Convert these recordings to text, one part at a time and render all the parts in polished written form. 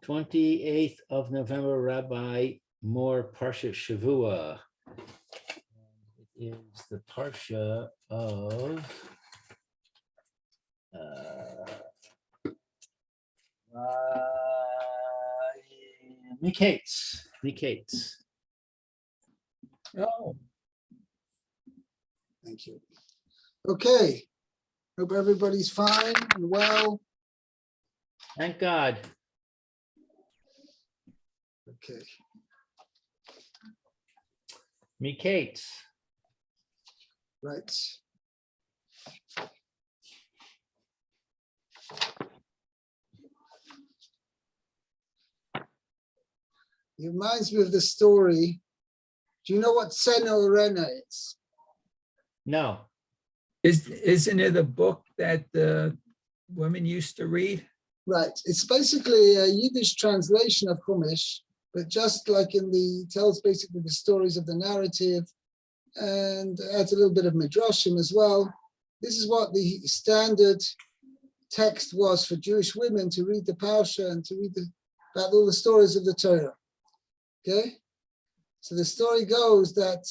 28th of November, Rabbi Moore, Parsha Shavua. It is the Parsha of Miketz. Oh, Thank you. Okay. Hope everybody's fine and well. Thank God. Okay. Miketz. Right. It reminds me of the story. Do you know what Seno Arena is? No. isn't it a book that the women used to read? Right. It's basically a Yiddish translation of Chumash, but just like tells basically the stories of the narrative and adds a little bit of Midrashim as well. This is what the standard text was for Jewish women to read the Parsha and to read about all the stories of the Torah. Okay? So the story goes that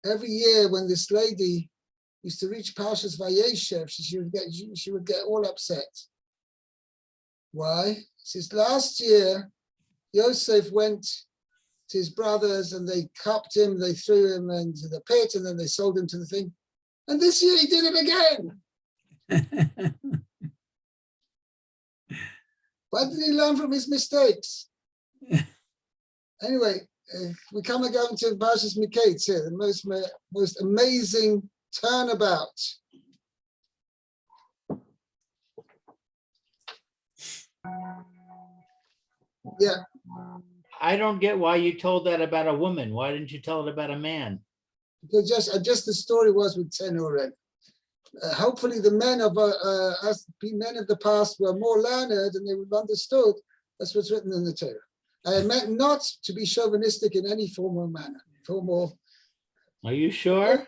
every year when this lady used to reach Parshas Vayeshev, she would get all upset. Why? Since last year, Yosef went to his brothers and they cupped him, they threw him into the pit, and then they sold him to the thing. And this year he did it again. Why did he learn from his mistakes? Anyway, we come again to Parshas Miketz here, the most amazing turnabout. Yeah. I don't get why you told that about a woman. Why didn't you tell it about a man? Because just the story was with Tenor. Hopefully the men of the past were more learned and they would have understood. That's what's written in the Torah. I meant not to be chauvinistic in any formal manner. Are you sure?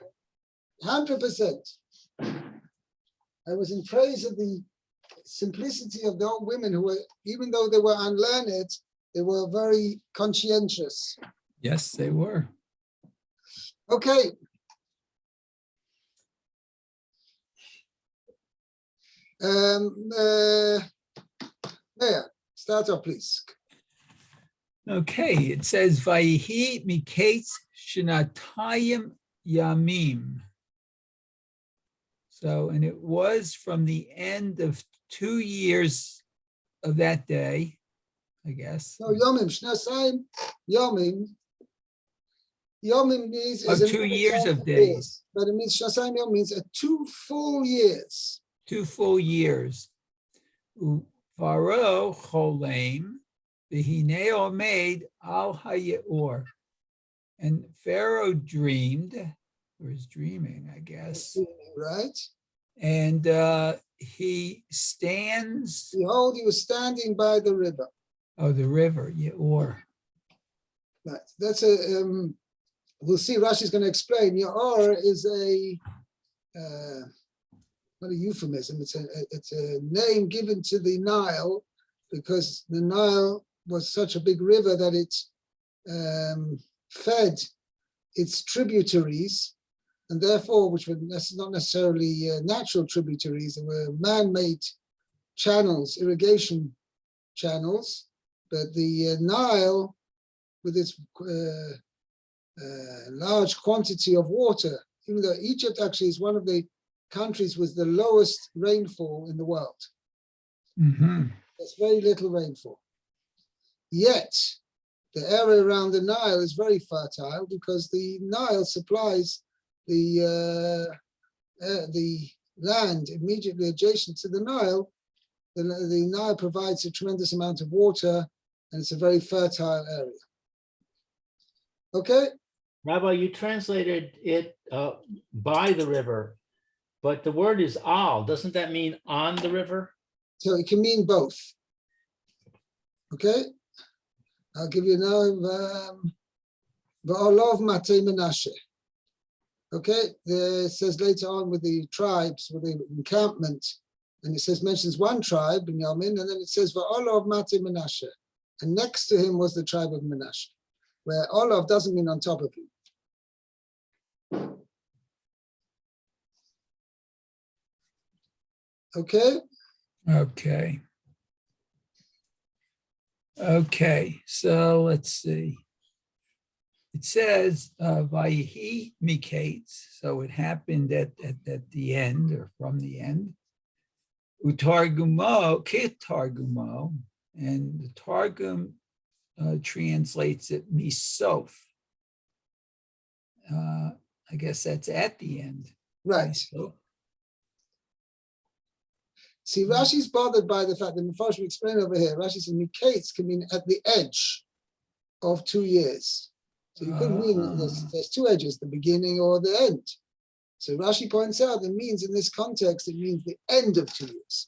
100%. I was in praise of the simplicity of the old women who were, even though they were unlearned, they were very conscientious. Yes, they were. Okay. There, start off, please. Okay, it says, Vayihi Miketz Shnatayim Yamim. So, and it was from the end of 2 years of that day, I guess. No, Yomim, Shnasayim, Yomim. Yomim means... 2 years of days. But it means Shnasayim Yom means 2 full years. 2 full years. Varo Cholem, V'hineo made al hayeor. And Pharaoh dreamed, or is dreaming, I guess. Right. And he stands. Behold, he was standing by the river. Oh, the river, Yeor. Right. That's we'll see. Rashi's going to explain. Yeor is not a euphemism. It's a name given to the Nile because the Nile was such a big river that it fed its tributaries, and therefore, which were not necessarily natural tributaries, they were man-made channels, irrigation channels. But the Nile, with its large quantity of water, even though Egypt actually is one of the countries with the lowest rainfall in the world. Mm-hmm. There's very little rainfall. Yet, the area around the Nile is very fertile because the Nile supplies the land immediately adjacent to the Nile. The Nile provides a tremendous amount of water, and it's a very fertile area. Okay? Rabbi, you translated it by the river, but the word is al. Doesn't that mean on the river? So it can mean both. Okay? I'll give you now Va'olov Matei Menashe. Okay, it says later on with the tribes, with the encampment And it says, mentions one tribe, Binyamin, and then it says, Va'olov Mati Menashe. And next to him was the tribe of Menashe, where Olov doesn't mean on top of him. Okay? Okay. Okay, so let's see. It says, Vayihi Miketz, so it happened at the end or from the end. Utargumo, Kitargumo, and the Targum translates it misof. I guess that's at the end. Right. So, See, Rashi's bothered by the fact that Mepharshim explained over here, Rashi says Miketz can mean at the edge of 2 years. So you could mean there's two edges, the beginning or the end. So Rashi points out it means in this context, it means the end of 2 years.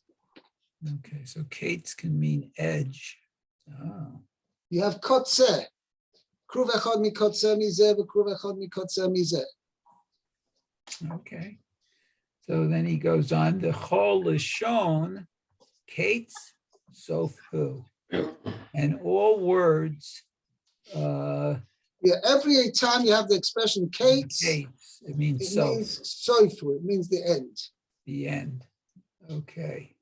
okay, so Kates can mean edge. Oh, You have kotzeh. Kruv echad mi kotzeh mizeh, v'kruv echad mi kotzeh mizeh. okay. So then he goes on, the chol lashon, Kates, sofu, and all words. Yeah, every time you have the expression kates, Kates, it means it so. means soifu, it means the end. The end. Okay.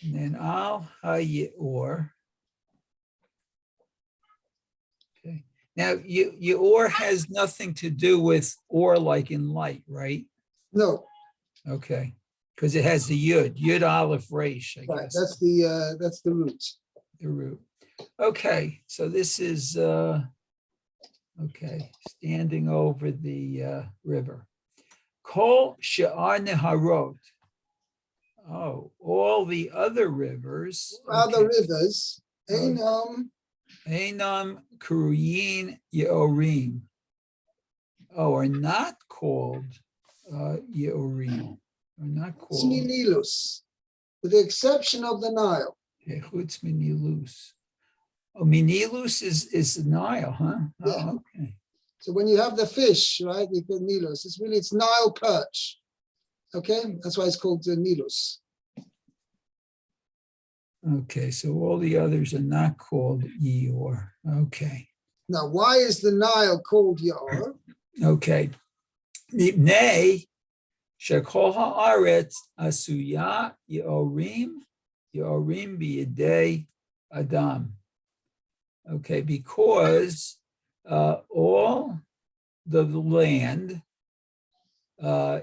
And then al hayor. Okay. Now your has nothing to do with or like in light, right? No, Okay. Because it has the yud aleph resh, I right, guess. that's the root. The root. Okay, so this is okay, standing over the river. Kol she'ar neharot. Oh, all the other rivers. Other rivers, Einam, Einam Kuruyin Yeorim. Oh, are not called Yeorim. Are not called. Sminilus, with the exception of the Nile. Chutz minilus. Oh, minilus is the Nile, huh? Yeah. Oh, okay. So when you have the fish, right, you put Nilus. It's Nile perch. Okay, that's why it's called Nilus. Okay, so all the others are not called Yeor. Okay. Now, why is the Nile called Yor? Okay. Mipnei shekol haaretz asuya Yeorim biyadei Adam. Okay, because all the land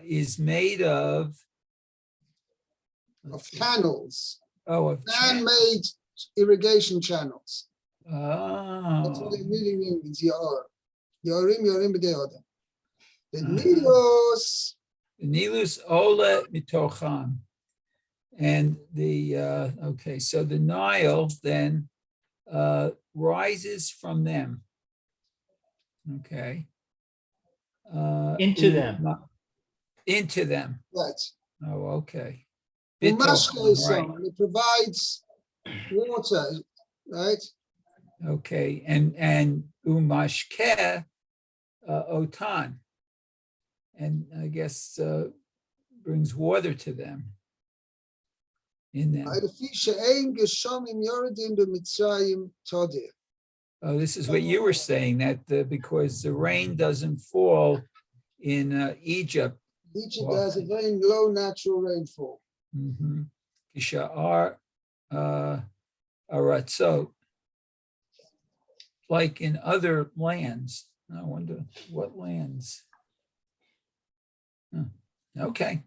is made of Canals, of man-made irrigation channels. Oh. That's what it really means, Yor. Yorim b'dei Adam. The Nilus. The Nilus Ola Mitocham. And the, okay, so the Nile then rises from them. Okay. Into them. Into them. Right. Oh, okay. Right. It provides water, right? Okay, and umashke otan, and I guess brings water to them. In them. Oh, this is what you were saying, that because the rain doesn't fall in Egypt. Egypt has a very low natural rainfall. Kisha'ar aratzot, like in other lands. I wonder what lands. Okay.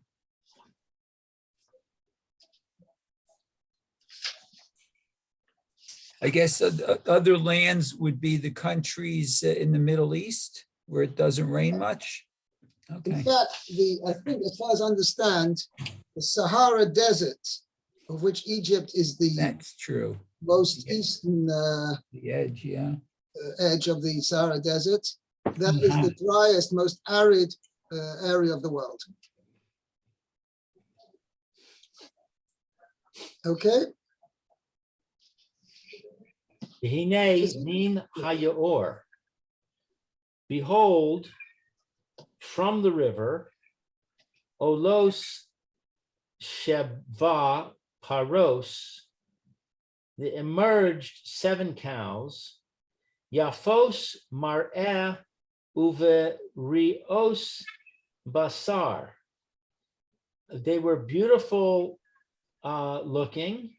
I guess other lands would be the countries in the Middle East where it doesn't rain much. Okay. In fact, I think, as far as I understand, the Sahara Desert, of which Egypt is the That's true. most eastern The edge, yeah. edge of the Sahara Desert, that is the driest, most arid area of the world. Okay. Hine min hayor. Behold, from the river, olos Sheva Paros, the emerged 7 cows, Yafos Mar'eh Uve Rios Basar. They were beautiful looking,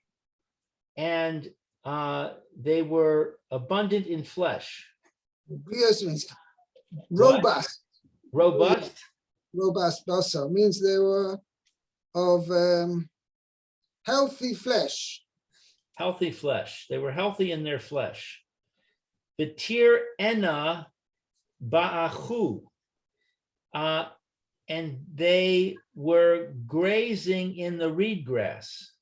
and they were abundant in flesh. Brios means What? robust. Robust? Robust basa means they were of healthy flesh. Healthy flesh. They were healthy in their flesh. Betir ena ba'achu. And they were grazing in the reed grass.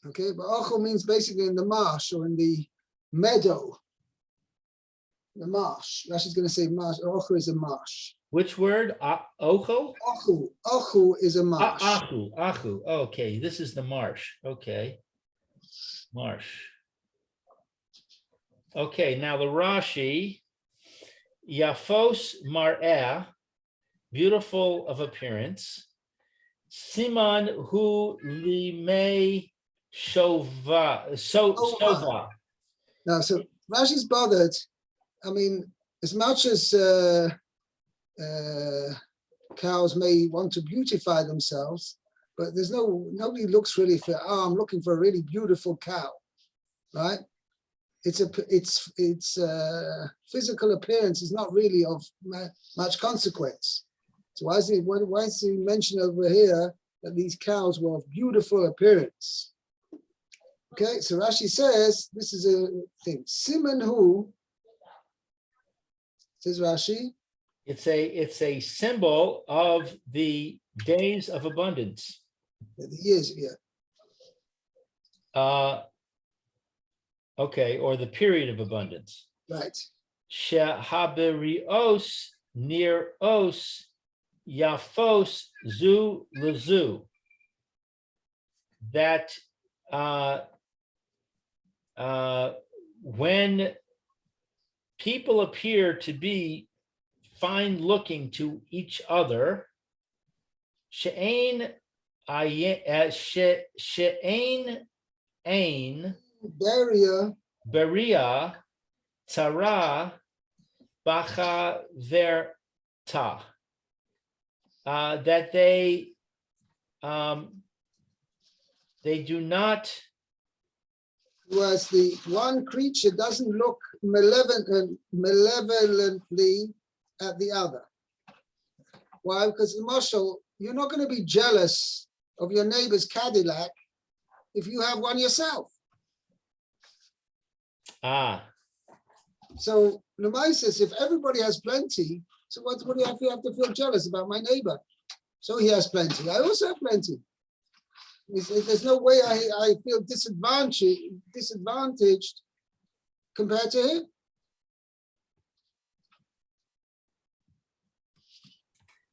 Okay, but acho means basically in the marsh or in the meadow. The marsh. Rashi's going to say marsh. Acho is a marsh. Which word? Ocho? Achu is a marsh. Achu. Okay, this is the marsh. Okay. Marsh. Okay, now the Rashi, Yafos Mar'eh, beautiful of appearance. Siman hu limei shova. Now, so Rashi's bothered. I mean, as much as cows may want to beautify themselves, but there's nobody looks really for, I'm looking for a really beautiful cow, right? Its physical appearance is not really of much consequence. So why is he mentioned over here that these cows were of beautiful appearance? Okay, so Rashi says this is a thing. Siman hu, says Rashi. It's a symbol of the days of abundance. The years, yeah. Okay, or the period of abundance. Right. Shehaberios near os yafos zu lezu. That when people appear to be fine looking to each other, she'ein ein beria tara bacha verta, that they do not. Was the one creature doesn't look malevolently at the other. Why? Because Marshall, you're not going to be jealous of your neighbor's Cadillac if you have one yourself. So Lamai says, if everybody has plenty, so what do you have to feel jealous about my neighbor? So he has plenty. I also have plenty. There's no way I feel disadvantaged compared to him.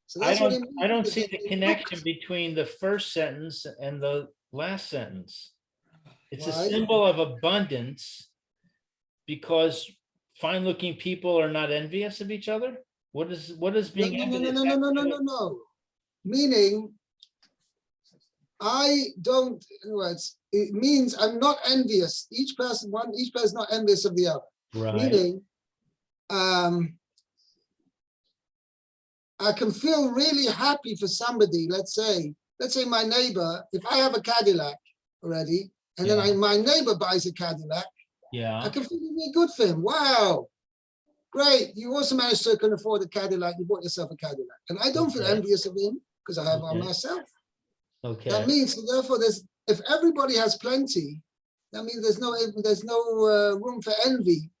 So I don't see the connection between the first sentence and the last sentence. It's a symbol of abundance because fine-looking people are not envious of each other. What is being envious? No. Meaning, I don't. In other words, it means I'm not envious. Each person is not envious of the other. Right. Meaning, I can feel really happy for somebody. Let's say my neighbor. If I have a Cadillac already, and then my neighbor buys a Cadillac, I can feel really good for him. Wow, great! You also managed to can afford a Cadillac. You bought yourself a Cadillac, and I don't feel envious of him because I have one myself. Okay. That means, therefore, if everybody has plenty, that means there's no room for envy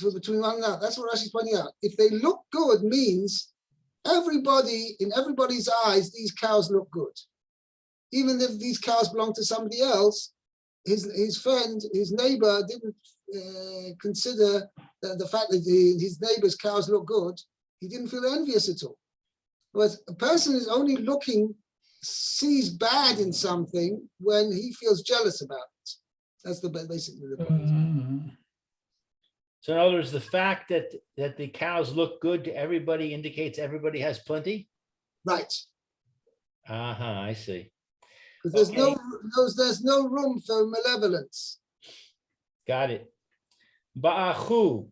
between one another. That's what Rashi's pointing out. If they look good, means in everybody's eyes, these cows look good. Even if these cows belong to somebody else, his friend, his neighbor didn't consider the fact that his neighbor's cows look good. He didn't feel envious at all. But a person is only sees bad in something when he feels jealous about it. That's basically the point. So in other words, the fact that the cows look good to everybody indicates everybody has plenty? Right. I see. Because there's Okay. there's no room for malevolence. Got it. Ba'achu,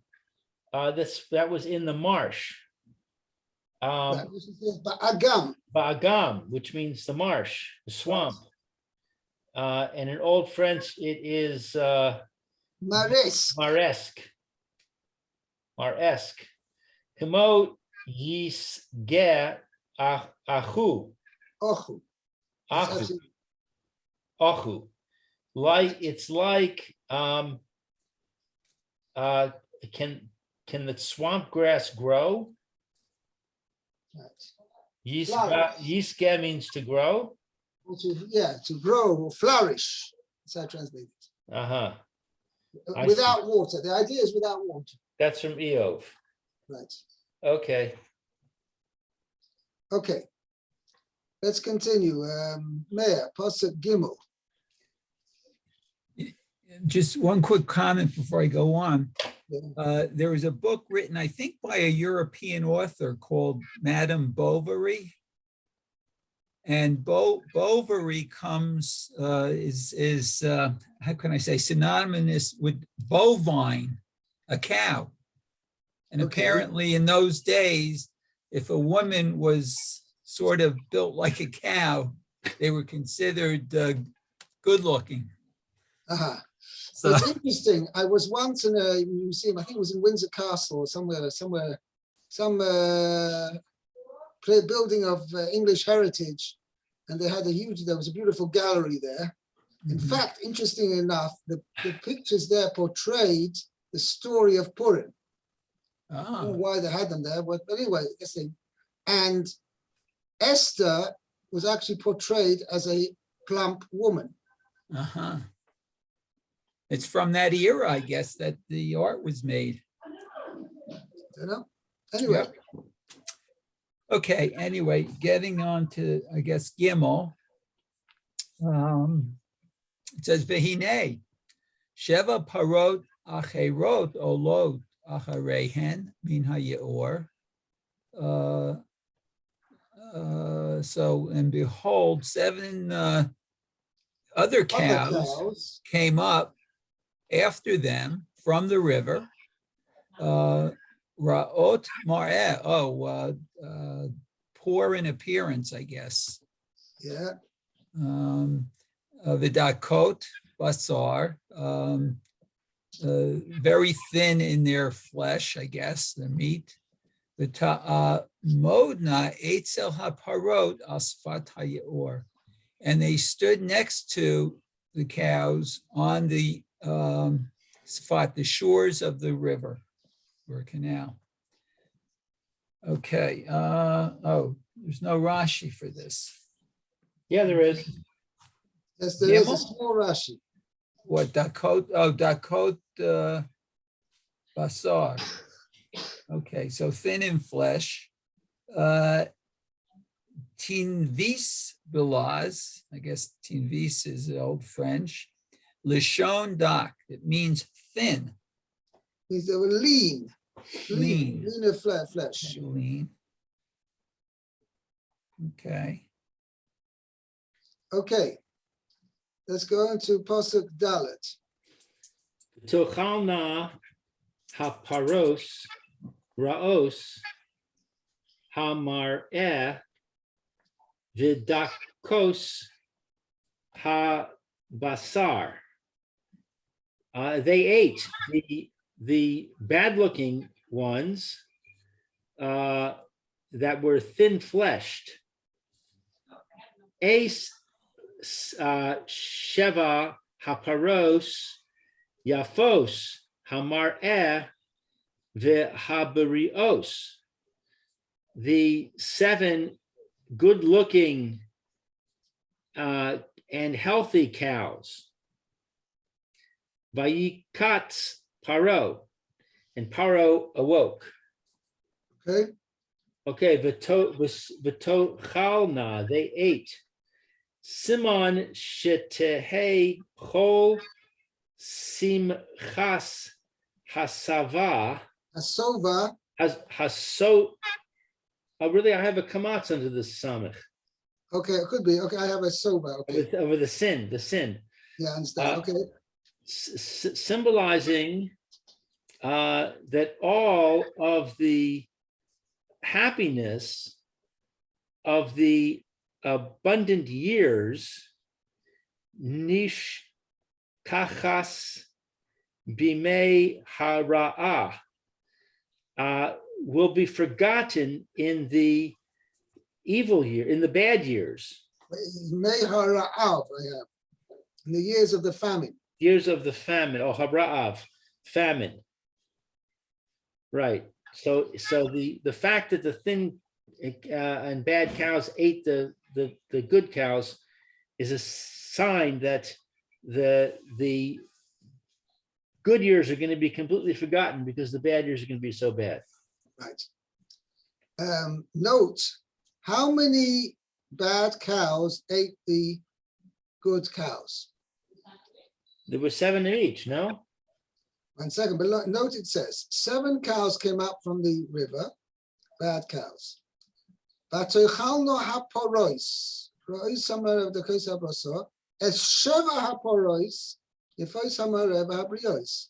that was in the marsh. Right, which is ba'agam. Ba'agam, which means the marsh, the swamp. And in Old French, it is Maresk. maresque. Maresque. Kemo yisge achu. Ochu. It's Achu. actually- Achu. Like it's like can the swamp grass grow? right. Yisge means to grow. Which is, yeah, to grow or flourish. That's how I translate it. I Without water. The idea is without water. That's from Eov. Right. Okay. Okay. Let's continue. Mayor, Pasuk Gimel. Just one quick comment before I go on. Yeah. There was a book written, I think, by a European author called Madame Bovary. And Bovary comes, is how can I say, synonymous with bovine, a cow. And Okay. apparently in those days, if a woman was sort of built like a cow, they were considered good looking. Uh-huh. So It's interesting. I was once in a museum, I think it was in Windsor Castle or some building of English heritage. And they had there was a beautiful gallery there. In Mhm. fact, interesting enough, the pictures there portrayed the story of Purim. I don't know why they had them there, but anyway, and Esther was actually portrayed as a plump woman. Uh-huh. It's from that era, I guess, that the art was made. You know? Anyway, Yep. Okay, anyway, getting on to, I guess, Gimel. It says, Vehine, Sheva parot acherot olot acharehen min hayeor. So, and behold, 7 other cows came up after them from the river. Ra'ot mar'eh, poor in appearance, I guess. yeah, Vidakot basar, very thin in their flesh, I guess, the meat. Modna etzel haparot asfat hayor, and they stood next to the cows on the sfat, the shores of the river or canal. Okay. There's no Rashi for this. Yeah, there is. yes, there is a Gimel? small Rashi. What Dakot? Oh, Dakot basar. Okay, so thin in flesh. Tinvis bilaz. I guess tinvis is old French. Lishon dak. It means thin. They were lean Lean. leaner flesh. Lean. Okay. Okay, let's go into Pasuk Dalet. Tochalna haparos raos hamar'eh vidakos habasar. They ate the bad-looking ones that were thin-fleshed. Ace sheva haparos yafos hamar'eh v'habarios. The 7 good-looking and healthy cows. Vayikatz Paro, and Paro awoke. Okay, Okay, v'tochalna, they ate. Simon shetehei chol simchas hasava. Asova. Haso. Oh, really? I have a kamatz under this samach. Okay, it could be. Okay, I have a sober. Okay, over the sin, yeah, I understand. Okay, symbolizing that all of the happiness of the abundant years, nish kachas bimei hara'ah, will be forgotten in the evil year, in the bad years. May hara'av, I have in the years of the famine. Years of the famine, or hara'av, famine. Right. So the fact that the thin and bad cows ate the good cows is a sign that the good years are going to be completely forgotten because the bad years are going to be so bad. Right. Note how many bad cows ate the good cows. There were 7 in each, no? 1 second, but note it says 7 cows came up from the river, bad cows. Vatoichalno haporois, rois samarev dekos habrosor, es sheva haporois, yefos samarev habriois.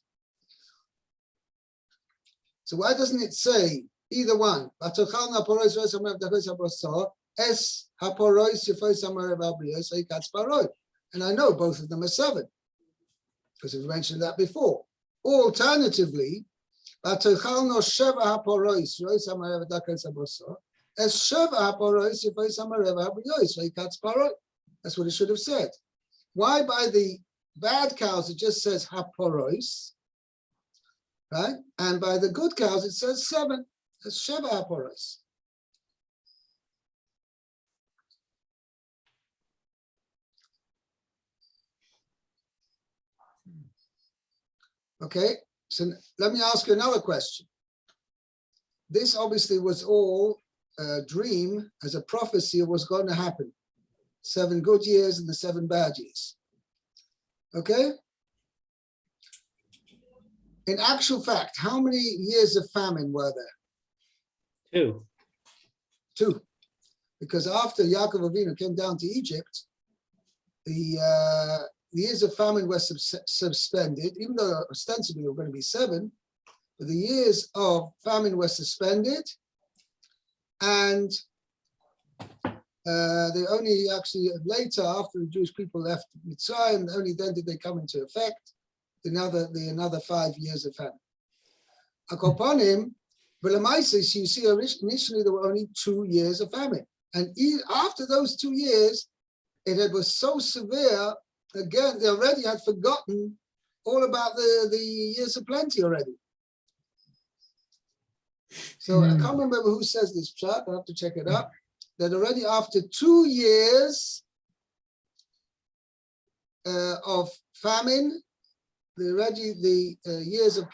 So why doesn't it say either one? Vatoichalno haporois, rois samarev dekos habrosor, es haporois, yefos samarev habriois, oikatz paroi. And I know both of them are 7, because we've mentioned that before. Alternatively, that's what it should have said. Why by the bad cows it just says haporois, right? And by the good cows it says 7. It's sheva haporois. Okay, so let me ask you another question. This obviously was all a dream as a prophecy of what's going to happen. 7 good years and the 7 bad years. Okay? In actual fact, how many years of famine were there? 2. 2. Because after Yaakov Avinu came down to Egypt, the years of famine were suspended, even though ostensibly they were going to be 7, but the years of famine were suspended, and they only actually later, after the Jewish people left Mitzrayim, only then did they come into effect, another 5 years of famine. Akoponim, Vilamaisa, you see initially there were only 2 years of famine, and after those 2 years, it was so severe. Again, they already had forgotten all about the years of plenty already. So I can't remember who says this chart. I have to check it up. That already after 2 years of famine, the years of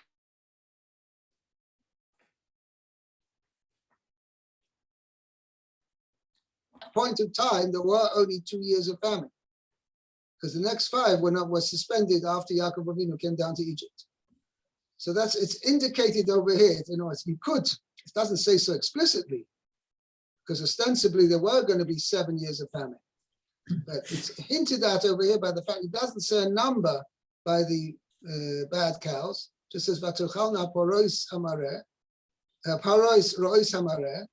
point of time, there were only 2 years of famine. Because the next 5 were suspended after Yaakov Avinu came down to Egypt. So it's indicated over here. It doesn't say so explicitly, because ostensibly there were going to be 7 years of famine. But it's hinted at over here by the fact it doesn't say a number by the bad cows. It just says Vatuchalna Parois Hamareh, Parois Rois Hamareh,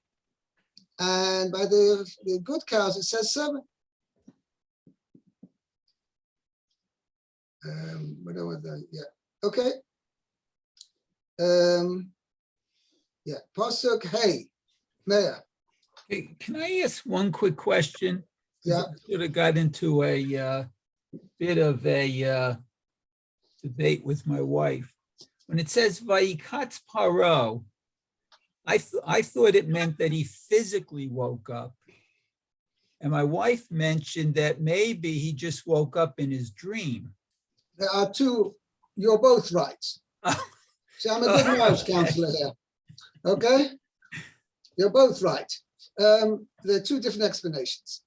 and by the good cows it says 7. Okay. Pasuk Hey, Meah. Hey, can I ask one quick question? Yeah. I sort of got into a bit of a debate with my wife. When it says Vayikatz Paro, I thought it meant that he physically woke up. And my wife mentioned that maybe he just woke up in his dream. There are 2, you're both right. See, I'm a good marriage counselor here. Okay? You're both right. There are 2 different explanations.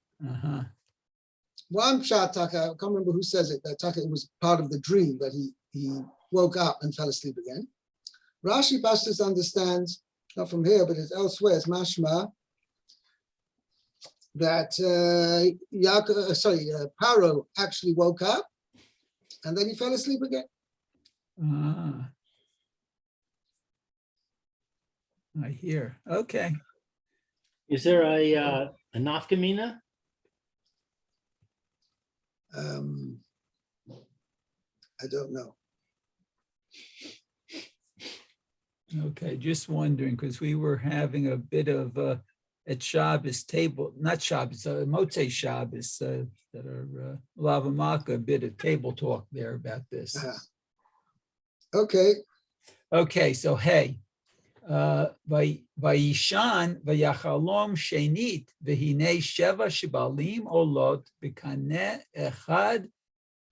One pshat, I can't remember who says it, that it was part of the dream that he woke up and fell asleep again. Rashi Pashtus understands, not from here, but it's elsewhere, it's mashma, that Paro actually woke up, and then he fell asleep again. Ah, I hear. Okay. Is there a nafkamina? I don't know. Okay, just wondering, because we were having a bit of at Shabbos table, not Shabbos, Motzei Shabbos, that are Lavamaka, a bit of table talk there about this. Okay. Okay, so hey, Vayishan vayachalom shenit v'hinei sheva shibalim olot b'kaneh echad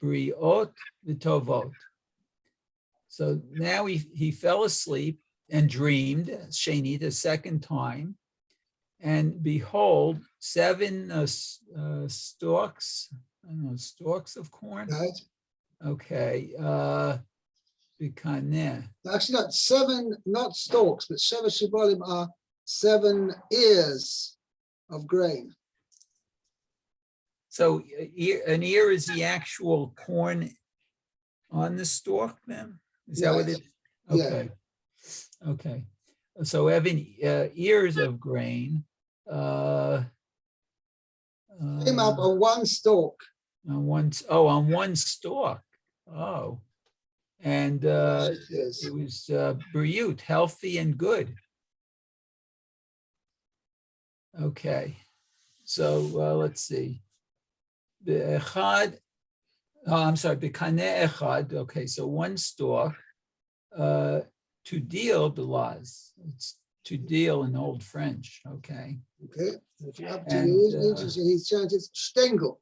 briot v'tovot. So now he fell asleep and dreamed shenit a second time, and behold, 7 stalks, I don't know, stalks of corn. Right. Okay, b'kaneh. Actually, not 7, not stalks, but Sheva Shibalim are 7 ears of grain. So an ear is the actual corn on the stalk then? Is that what Yes. it? Okay. Okay. So having ears of grain. Came up on one stalk. On one stalk. Oh. And Yes. it was briut, healthy and good. Okay. So let's see. The echad, I'm sorry, b'kaneh echad. Okay, so one stalk. To deal the laws. It's to deal in Old French. Okay. Okay. If you have to And, use, he's chanted stengel.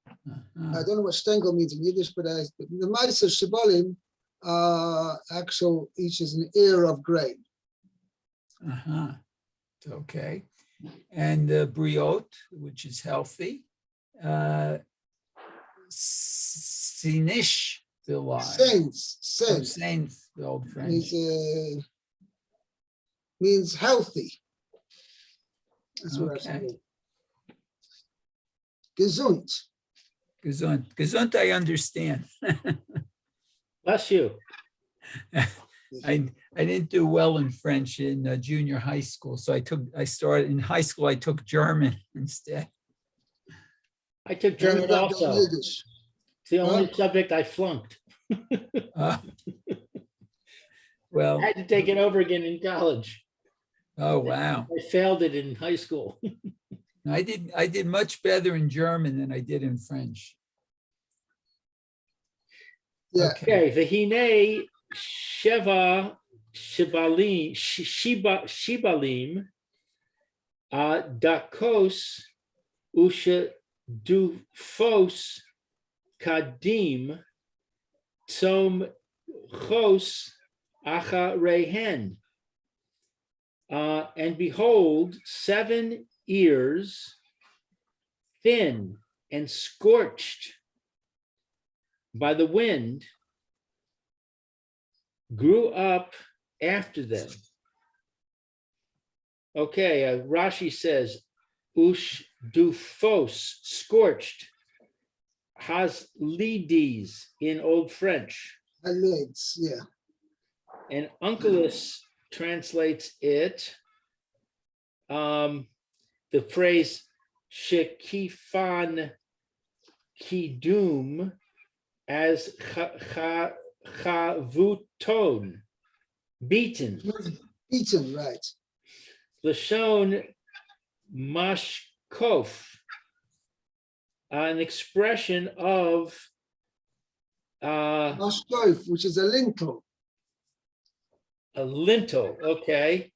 I don't know what stengel means in Yiddish, but the Maisa Shibalim are actual, each is an ear of grain. Okay. And briot, which is healthy. Sinish, the law. Saints, Saints, the Old French. Means healthy. That's what Okay. I said. Gesund. Gesund, I understand. Bless you. I didn't do well in French in junior high school, so I started in high school. I took German instead. I took German also. Yiddish. It's the only subject I flunked. Well, I had to take it over again in college. oh wow! I failed it in high school. I did much better in German than I did in French. Yeah. Okay, Vehine Sheva Shibalim Dakos Usha Dufos Kadim Tzom Chos Acha Rehen. And behold, 7 ears, thin and scorched by the wind, grew up after them. Okay, Rashi says, ush dufos, scorched, has lidis in Old French. Legs, yeah. And Unkelus translates it, the phrase shekifan kidum, as chavuton, beaten. Beaten, right. Lashon mashkof, an expression of Mashkof, which is a lintel. a lintel, okay.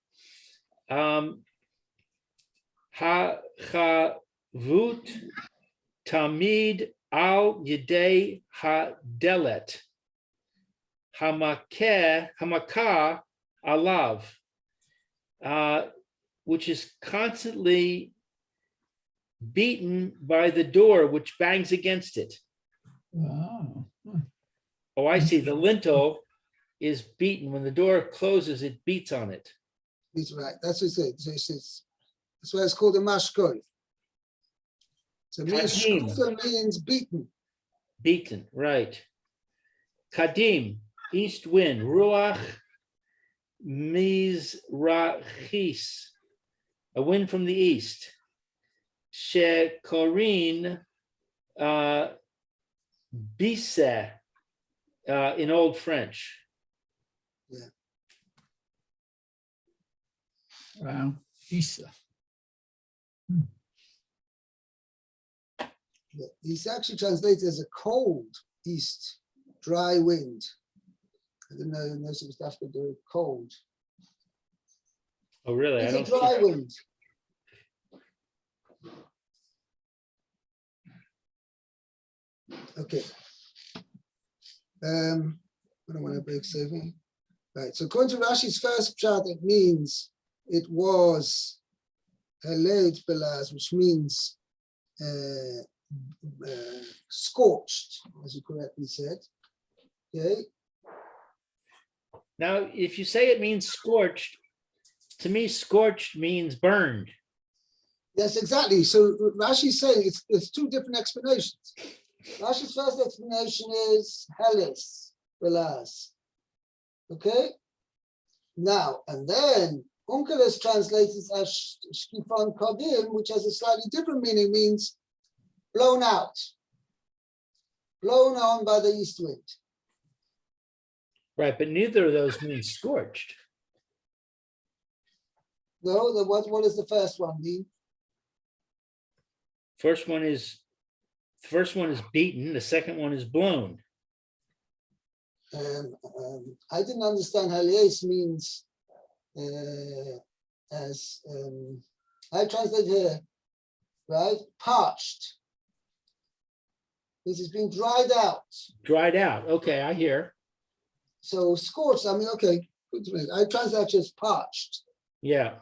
Ha-chavut tamid al yedei ha-delet, hamakah alav, which is constantly beaten by the door, which bangs against it. Wow. Oh, I see. The lintel is beaten. When the door closes, it beats on it. He's right. That's what it says. That's why it's called a mashkoi. So Kadim. mishkufa means beaten. Beaten, right. Kadim, east wind. Ruach mizrachis, a wind from the east. Shekorin bise in Old French. Wow. Isa. He's actually translated as a cold east, dry wind. I didn't know most of the stuff could do with cold. Oh, really? It's I a don't dry see. wind. Okay. I don't want to break saving. Right. So according to Rashi's first chart, it means it was Heled Belaz, which means scorched, as you correctly said. Okay. Now, if you say it means scorched, to me, scorched means burned. Yes, exactly. So Rashi's saying it's two different explanations. Rashi's first explanation is Helis Belaz. Okay. Now, and then Unkeles translates it as Shkifan Kadim, which has a slightly different meaning, means blown out, blown on by the east wind. Right, but neither of those mean scorched. No, what does the first one mean? The first one is beaten, the second one is blown. I didn't understand Halies means as I translate here, right? Parched. This is being dried out. Dried out. Okay, I hear. So scorched, I mean, okay, good to me. I translate as parched. Yeah.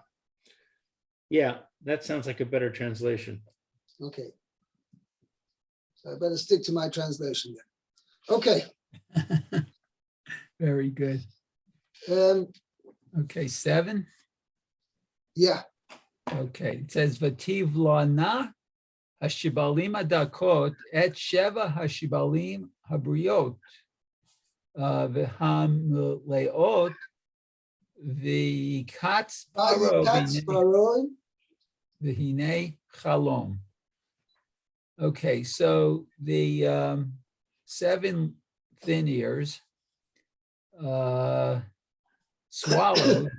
Yeah, that sounds like a better translation. Okay. So I better stick to my translation then. Okay. Very good. Okay, 7. Yeah. Okay, it says Vativ lana hashibalim adakot et sheva hashibalim habriot v'ham leot v'katz paro v'hine chalom. Okay, so the 7 thin ears swallowed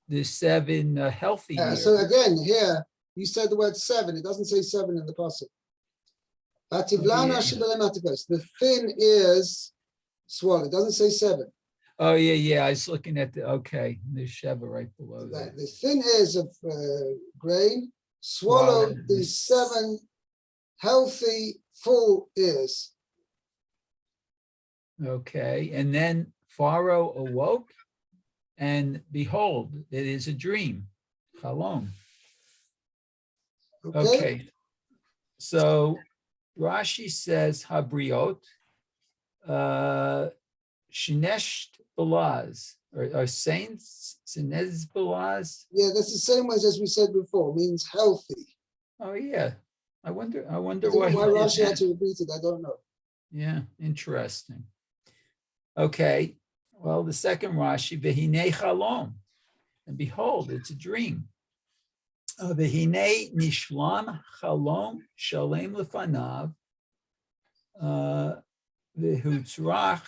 the 7 healthy ears. So again, here you said the word 7. It doesn't say 7 in the pasuk. The thin ears swallowed. It doesn't say 7. Oh yeah. I was looking at the there's Sheva right below there. The thin ears of grain swallowed the 7 healthy full ears. Okay, and then Pharaoh awoke, and behold, it is a dream. Chalom. Okay. So Rashi says Habriot, Shinesh Balaz, or saints, Sinez Balaz. Yeah, that's the same way as we said before, means healthy. Oh yeah. I wonder why Rashi had to repeat it. I don't know. Yeah, interesting. Okay, well, the second Rashi, V'hinei chalom, and behold, it's a dream. V'hinei nishlam chalom shalem lefanav v'hutzrach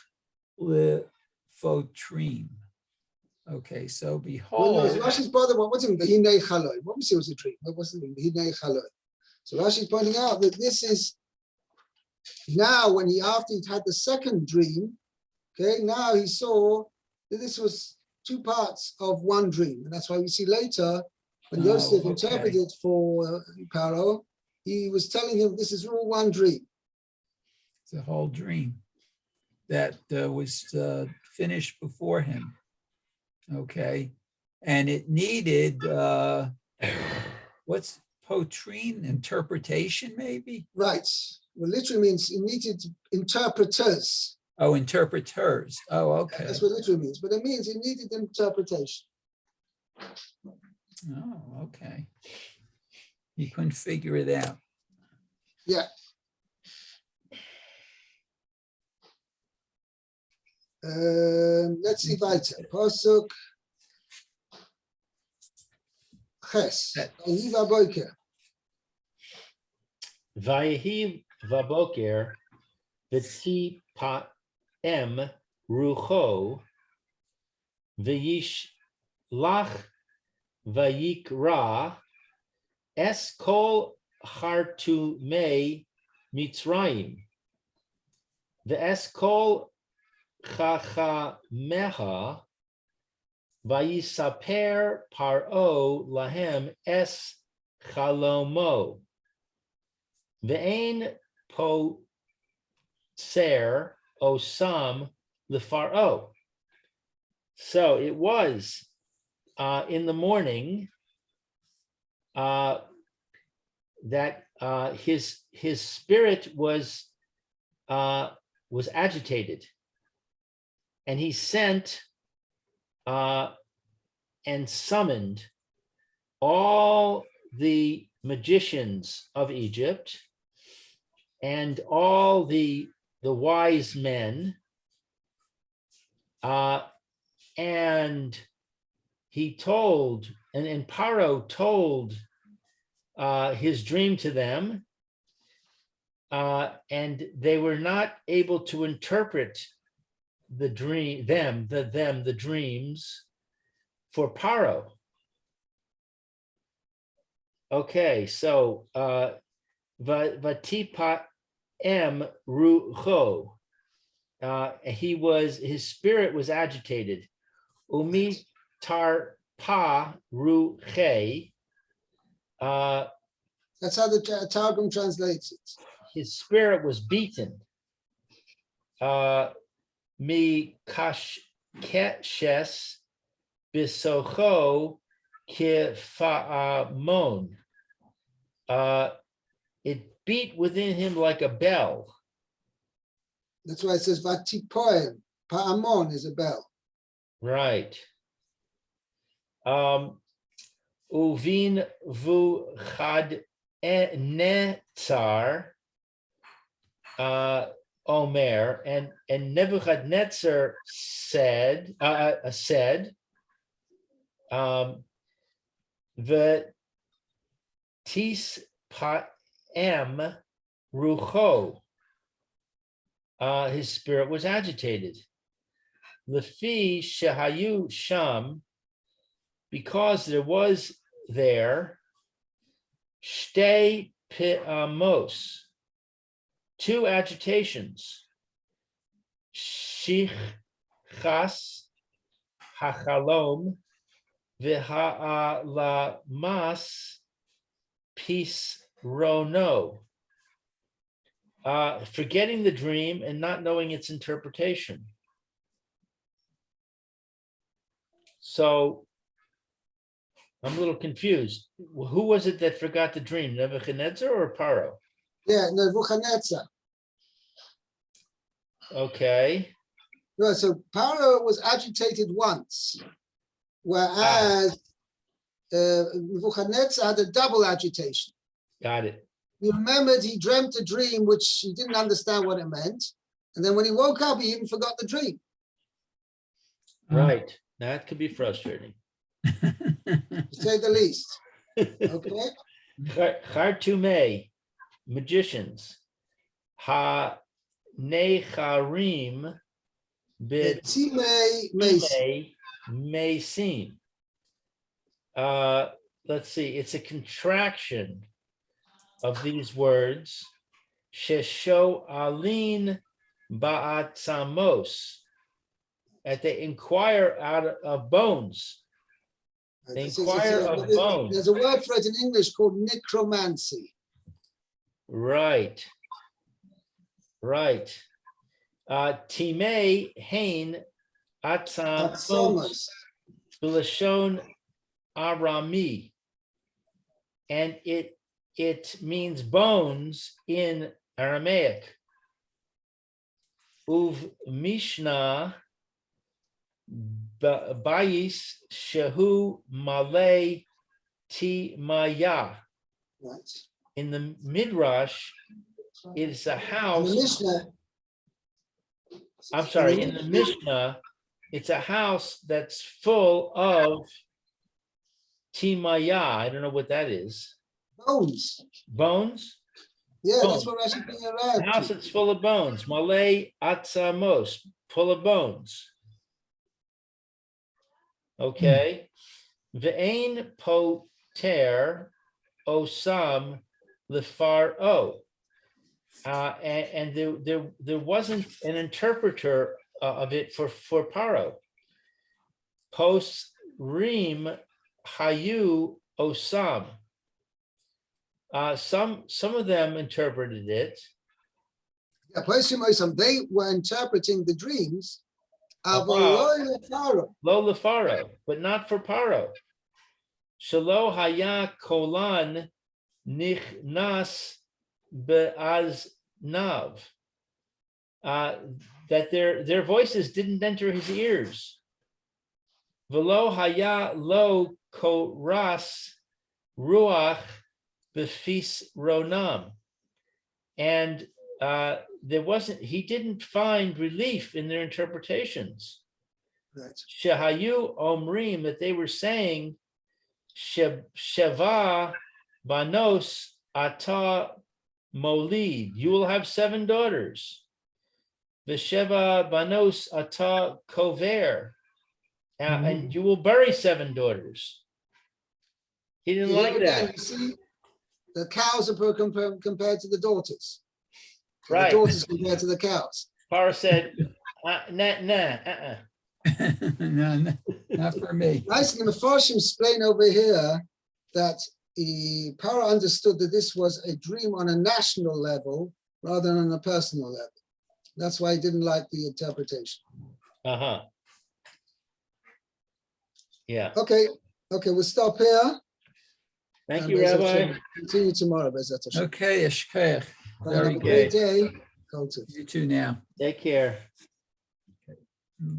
lefotrim. Okay, so behold. Well, no, Rashi's brother, what's it? V'hinei chaloi. What was it? Was a dream? What was it? V'hinei chaloi. So Rashi's pointing out that this is now when after he'd had the second dream, okay, now he saw that this was 2 parts of one dream. And that's why we see later when Yosef interpreted for Pharaoh, he was telling him this is all one dream. It's a whole dream that was finished before him. Okay. And it needed, what's potrine, interpretation maybe? Right. Well, literally means it needed interpreters. Oh, interpreters. Oh, okay. That's what literally means. But it means it needed interpretation. Oh, okay. He couldn't figure it out. Yeah. Let's see weiter. Pasuk Ches. Vayiva boker. Vayehi vaboker v'ti pa'em rucho v'yish lach vayikra es kol hartumei mitzrayim v'es kol chachameha vayisaper paro lahem es chalomo ve'ein po ser osam lefaro. So it was in the morning that his spirit was agitated, and he sent and summoned all the magicians of Egypt and all the wise men, and he told, and Paro told his dream to them, and they were not able to interpret the dream, the dreams for Paro. Okay, so Vatipa M Rucho. His spirit was agitated. Umi tar pa ruche. That's how the Targum translates it. His spirit was beaten. Mi kashkeshes bisocho kifa'amon. It beat within him like a bell. That's why it says Vatipoem. Pa'amon is a bell. Right. Uvin vu chad netzar Omer, and Nebuchadnezzar said, the tis pa'em rucho. His spirit was agitated. Lefi shehayu sham, because there was there shtei pi'amos, two agitations, shichas hachalom v'ha'alamas pisrono, forgetting the dream and not knowing its interpretation. So I'm a little confused. Who was it that forgot the dream, Nebuchadnezzar or Paro? Yeah, Nebuchadnezzar. Okay. No, so Paro was agitated once, whereas Nebuchadnezzar had a double agitation. Got it. He remembered he dreamt a dream which he didn't understand what it meant, and then when he woke up, he even forgot the dream. Right. That could be frustrating. To say the least. Okay. Chartume, magicians. Ha necharim Betime mesim. Let's see. It's a contraction of these words. Shesho alin ba'atzamos. That they inquire out of bones. They inquire of bones. There's a word for it in English called necromancy. Right. Right. Timei hain atzamos b'lashon arami, and it means bones in Aramaic. Uv Mishnah Bayis Shehu Malay Ti Maya. Right. In the Midrash, it's a In the house. Mishnah, I'm sorry, in the Mishnah, it's a house that's full of timaya. I don't know what that is. bones. Bones? Yeah, Bones. that's what Rashi being A arrived house to. that's full of bones. Malay atzamos, full of bones. Okay. Ve'ein poter osam lefar o. And there wasn't an interpreter of it for Paro. Post rim hayu osam. Some of them interpreted it. Yeah, they were interpreting the dreams of About Pharaoh. lo lefaro, but not for Paro. Shelo haya kolan nichnas be'aznav. That their voices didn't enter his ears. Velo haya lo koras ruach befis ronam. And he didn't find relief in their interpretations. Right. Shehayu omrim, that they were saying, Sheva banos ata molid, you will have 7 daughters. Vesheva banos ata kover, and you will bury 7 daughters. He didn't Here like again, that. you see, the cows are compared to the daughters. Right. The daughters compared to the cows. Parah said, No, not for me. Nice, and the Mefarshim explain over here that Parah understood that this was a dream on a national level rather than on a personal level. That's why he didn't like the interpretation. Uh-huh. Yeah. Okay, we'll stop here. Thank And you, Be'ezat Rabbi. Hashem, continue tomorrow, Be'ezat Hashem. Okay, Eshkech. Have Very a good. great day. Go to. You too now. Take care.